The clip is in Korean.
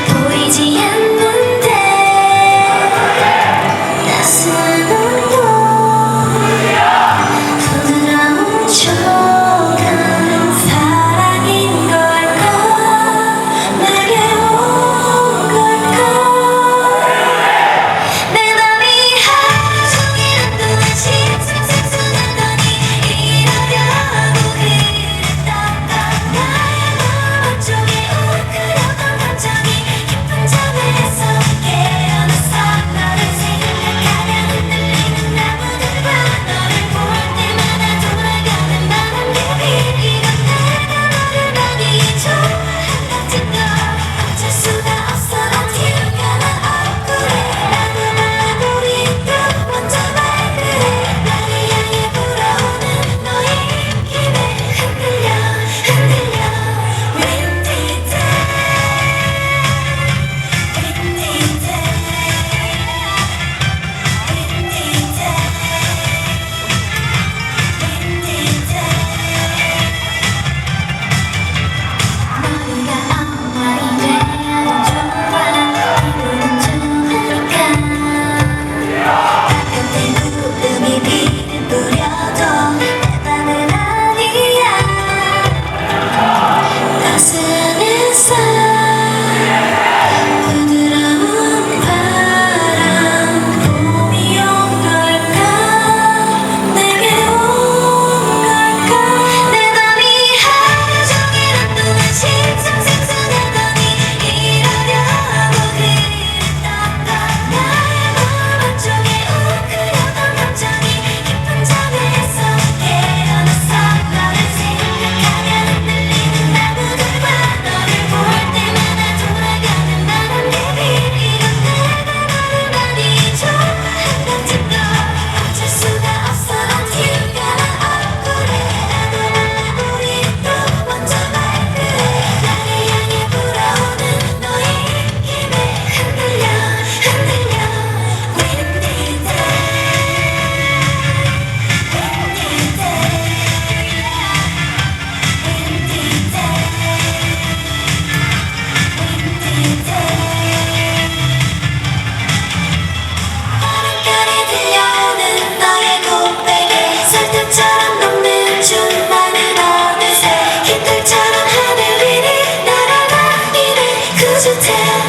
보이지 않는데 따스한 온도 부드러운 조금 사랑인 걸까 내게 온 걸까 내 맘이 하루 종일 한동안 싱숭생숭하더니 이러려고 그랬던 건 나의 마음 한쪽에 웅크렸던 감정이 깊은 잠에서 깨어났어 너를 생각하며 흔들리는 나무들과 너를 볼 때마다 돌아가는 바람개비 이건 내가 너를 많이 좋아한다는 걸 어쩔 수가 없어 난 튀어나온 얼굴에 나도 몰라 우리 또 먼저 발그레 나를 향해 불어오는 너의 입김에 흔들려 흔들려 Windy day Windy day Windy day Windy day 머리가 엉망이 돼도 좋아 기분은 좋으니까 가끔 내 구름이 비를 뿌려도 내 맘은 아니야 따스한 햇살 부드러운 바람 봄이 온 걸까 내게 온 걸까 내 맘이 하루 종일 한동안 싱숭생숭하더니 이러려고 그랬던 건 나의 마음 한쪽에 웅크렸던 감정이 깊은 잠에서 깨어났어 너를 생각하며 흔들리는 나무들과 너를 볼 때마다 돌아가는 바람개비 이건 내가 너를 많이 좋아한다는 걸 어쩔 수가 없어 난 튀어나온 얼굴에 나도 몰라 우리 또 먼저 발그레 나를 향해 불어오는 너의 입김에 흔들려 흔들려 Windy day Windy day Windy day Windy day 바람결이 들려오는 너의 고백에 설탕처럼 녹는 춤만은 어느새 깃털처럼 하늘 위를 날아다니네 그저 태어난